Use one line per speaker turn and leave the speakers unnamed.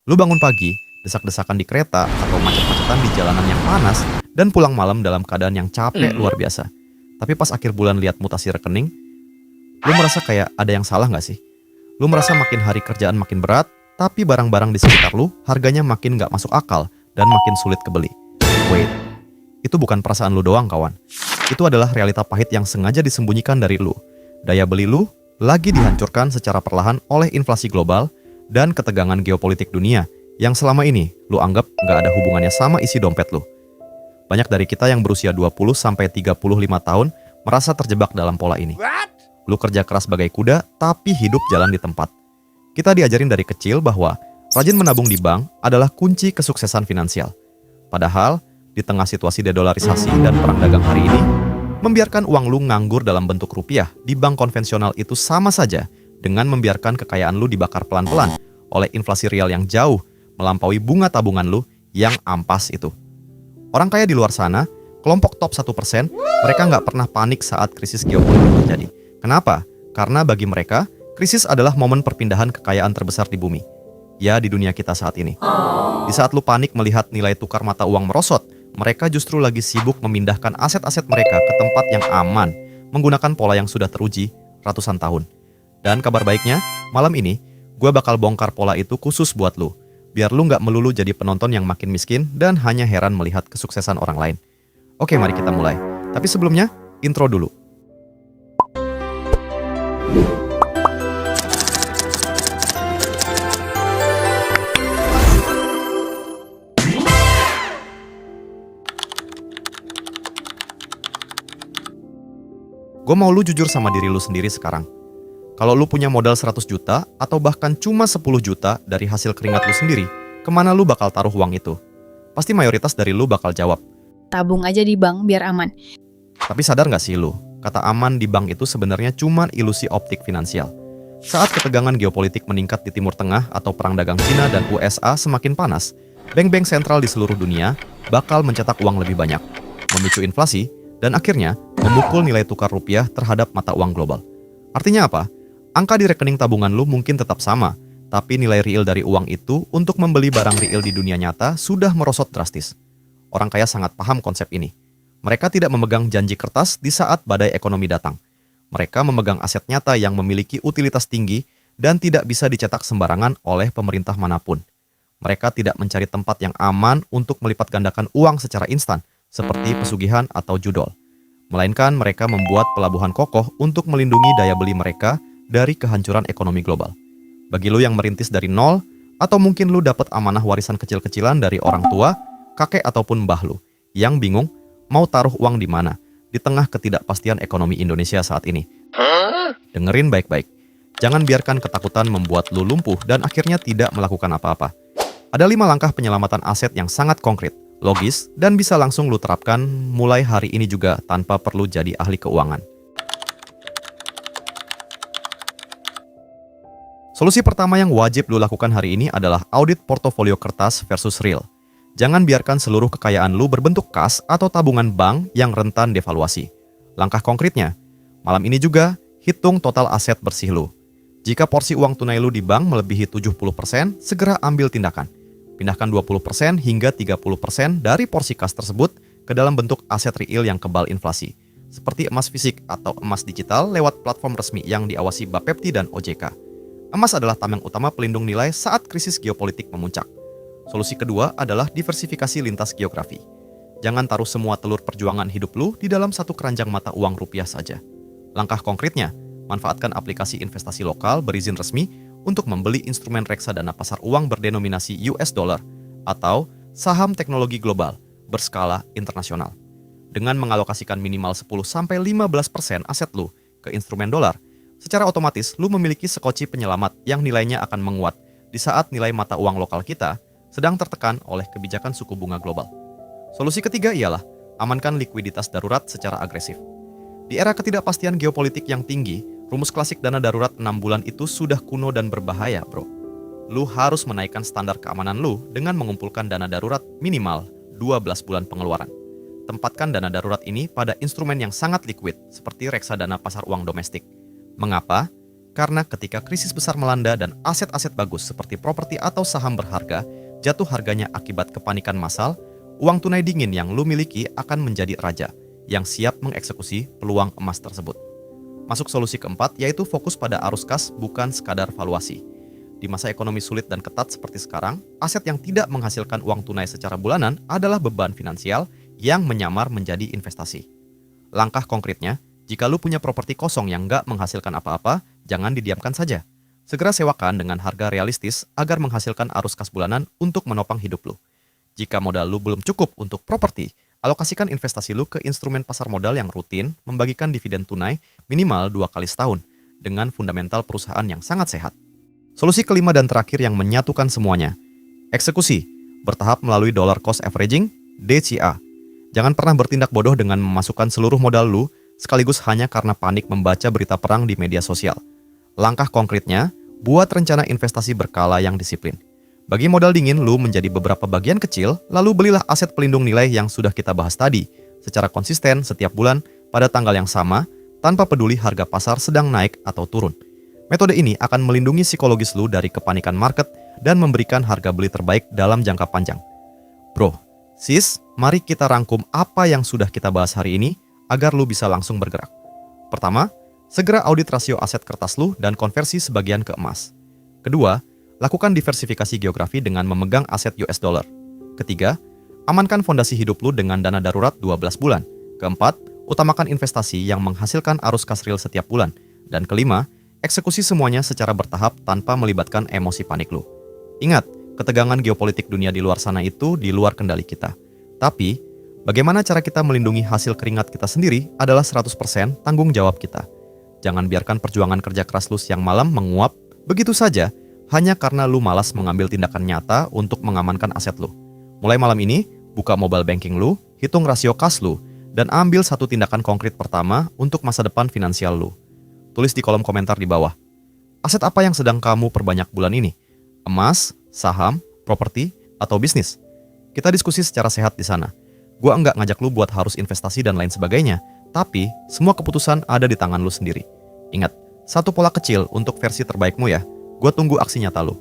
Lu bangun pagi, desak-desakan di kereta atau macet-macetan di jalanan yang panas, dan pulang malam dalam keadaan yang capek luar biasa. Tapi pas akhir bulan lihat mutasi rekening, lu merasa kayak ada yang salah nggak sih? Lu merasa makin hari kerjaan makin berat, tapi barang-barang di sekitar lu harganya makin nggak masuk akal dan makin sulit kebeli. Wait, itu bukan perasaan lu doang kawan. Itu adalah realita pahit yang sengaja disembunyikan dari lu. Daya beli lu lagi dihancurkan secara perlahan oleh inflasi global dan ketegangan geopolitik dunia yang selama ini lu anggap nggak ada hubungannya sama isi dompet lu. Banyak dari kita yang berusia 20-35 tahun merasa terjebak dalam pola ini. Lu kerja keras sebagai kuda, tapi hidup jalan di tempat. Kita diajarin dari kecil bahwa rajin menabung di bank adalah kunci kesuksesan finansial. Padahal, di tengah situasi dedolarisasi dan perang dagang hari ini, membiarkan uang lu nganggur dalam bentuk rupiah di bank konvensional itu sama saja dengan membiarkan kekayaan lu dibakar pelan-pelan oleh inflasi real yang jauh melampaui bunga tabungan lu yang ampas itu. Orang kaya di luar sana, kelompok top 1%, mereka nggak pernah panik saat krisis geopolitik terjadi. Kenapa? Karena bagi mereka, krisis adalah momen perpindahan kekayaan terbesar di bumi. Ya, di dunia kita saat ini. Di saat lu panik melihat nilai tukar mata uang merosot, mereka justru lagi sibuk memindahkan aset-aset mereka ke tempat yang aman, menggunakan pola yang sudah teruji ratusan tahun. Dan kabar baiknya, malam ini, gue bakal bongkar pola itu khusus buat lu. Biar lu nggak melulu jadi penonton yang makin miskin dan hanya heran melihat kesuksesan orang lain. Oke, mari kita mulai. Tapi sebelumnya, intro dulu. Gue mau lu jujur sama diri lu sendiri sekarang. Kalau lu punya modal 100 juta atau bahkan cuma 10 juta dari hasil keringat lu sendiri, kemana lu bakal taruh uang itu? Pasti mayoritas dari lu bakal jawab,
tabung aja di bank biar aman.
tapi sadar nggak sih lu, kata aman di bank itu sebenarnya cuma ilusi optik finansial. Saat ketegangan geopolitik meningkat di Timur Tengah atau perang dagang Cina dan USA semakin panas, bank-bank sentral di seluruh dunia bakal mencetak uang lebih banyak, memicu inflasi, dan akhirnya memukul nilai tukar rupiah terhadap mata uang global. Artinya apa? Angka di rekening tabungan lu mungkin tetap sama, tapi nilai real dari uang itu untuk membeli barang real di dunia nyata sudah merosot drastis. Orang kaya sangat paham konsep ini. Mereka tidak memegang janji kertas di saat badai ekonomi datang. Mereka memegang aset nyata yang memiliki utilitas tinggi dan tidak bisa dicetak sembarangan oleh pemerintah manapun. Mereka tidak mencari tempat yang aman untuk melipat gandakan uang secara instan, seperti pesugihan atau judol. Melainkan mereka membuat pelabuhan kokoh untuk melindungi daya beli mereka dari kehancuran ekonomi global. Bagi lu yang merintis dari nol, atau mungkin lu dapat amanah warisan kecil-kecilan dari orang tua, kakek ataupun mbah lu, yang bingung mau taruh uang di mana di tengah ketidakpastian ekonomi Indonesia saat ini. Dengerin baik-baik. Jangan biarkan ketakutan membuat lu lumpuh dan akhirnya tidak melakukan apa-apa. Ada 5 langkah penyelamatan aset yang sangat konkret, logis, dan bisa langsung lu terapkan mulai hari ini juga tanpa perlu jadi ahli keuangan. Solusi pertama yang wajib lu lakukan hari ini adalah audit portofolio kertas versus real. Jangan biarkan seluruh kekayaan lu berbentuk kas atau tabungan bank yang rentan devaluasi. Langkah konkretnya, malam ini juga hitung total aset bersih lu. Jika porsi uang tunai lu di bank melebihi 70%, segera ambil tindakan. Pindahkan 20% hingga 30% dari porsi kas tersebut ke dalam bentuk aset real yang kebal inflasi, seperti emas fisik atau emas digital lewat platform resmi yang diawasi Bapepti dan OJK. Emas adalah tameng utama pelindung nilai saat krisis geopolitik memuncak. Solusi kedua adalah diversifikasi lintas geografi. Jangan taruh semua telur perjuangan hidup lu di dalam satu keranjang mata uang rupiah saja. Langkah konkretnya, manfaatkan aplikasi investasi lokal berizin resmi untuk membeli instrumen reksadana pasar uang berdenominasi US dollar atau saham teknologi global berskala internasional. Dengan mengalokasikan minimal 10-15% aset lu ke instrumen dolar, secara otomatis lu memiliki sekoci penyelamat yang nilainya akan menguat di saat nilai mata uang lokal kita sedang tertekan oleh kebijakan suku bunga global. Solusi ketiga ialah amankan likuiditas darurat secara agresif. Di era ketidakpastian geopolitik yang tinggi, rumus klasik dana darurat 6 bulan itu sudah kuno dan berbahaya, bro. Lu harus menaikkan standar keamanan lu dengan mengumpulkan dana darurat minimal 12 bulan pengeluaran. Tempatkan dana darurat ini pada instrumen yang sangat liquid seperti reksadana pasar uang domestik. Mengapa? Karena ketika krisis besar melanda dan aset-aset bagus seperti properti atau saham berharga jatuh harganya akibat kepanikan massal, uang tunai dingin yang lu miliki akan menjadi raja yang siap mengeksekusi peluang emas tersebut. Masuk solusi keempat, yaitu fokus pada arus kas bukan sekadar valuasi. Di masa ekonomi sulit dan ketat seperti sekarang, aset yang tidak menghasilkan uang tunai secara bulanan adalah beban finansial yang menyamar menjadi investasi. Langkah konkretnya, jika lu punya properti kosong yang nggak menghasilkan apa-apa, jangan didiamkan saja. Segera sewakan dengan harga realistis agar menghasilkan arus kas bulanan untuk menopang hidup lu. Jika modal lu belum cukup untuk properti, alokasikan investasi lu ke instrumen pasar modal yang rutin membagikan dividen tunai minimal 2 kali setahun dengan fundamental perusahaan yang sangat sehat. Solusi kelima dan terakhir yang menyatukan semuanya. Eksekusi, bertahap melalui dollar cost averaging, DCA. Jangan pernah bertindak bodoh dengan memasukkan seluruh modal lu sekaligus hanya karena panik membaca berita perang di media sosial. Langkah konkretnya, buat rencana investasi berkala yang disiplin. Bagi modal dingin lu menjadi beberapa bagian kecil, lalu belilah aset pelindung nilai yang sudah kita bahas tadi, secara konsisten setiap bulan pada tanggal yang sama, tanpa peduli harga pasar sedang naik atau turun. Metode ini akan melindungi psikologis lu dari kepanikan market dan memberikan harga beli terbaik dalam jangka panjang. Bro, sis, mari kita rangkum apa yang sudah kita bahas hari ini agar lu bisa langsung bergerak. Pertama, segera audit rasio aset kertas lu dan konversi sebagian ke emas. Kedua, lakukan diversifikasi geografi dengan memegang aset US dollar. Ketiga, amankan fondasi hidup lu dengan dana darurat 12 bulan. Keempat, utamakan investasi yang menghasilkan arus kas real setiap bulan. Dan kelima, eksekusi semuanya secara bertahap tanpa melibatkan emosi panik lu. Ingat, ketegangan geopolitik dunia di luar sana itu di luar kendali kita. Tapi, bagaimana cara kita melindungi hasil keringat kita sendiri adalah 100% tanggung jawab kita. Jangan biarkan perjuangan kerja keras lu siang malam menguap begitu saja hanya karena lu malas mengambil tindakan nyata untuk mengamankan aset lu. Mulai malam ini, buka mobile banking lu, hitung rasio kas lu, dan ambil satu tindakan konkret pertama untuk masa depan finansial lu. Tulis di kolom komentar di bawah. Aset apa yang sedang kamu perbanyak bulan ini? Emas, saham, properti, atau bisnis? Kita diskusi secara sehat di sana. Gua enggak ngajak lu buat harus investasi dan lain sebagainya, tapi semua keputusan ada di tangan lu sendiri. Ingat, satu pola kecil untuk versi terbaikmu ya. Gue tunggu aksi nyata lu.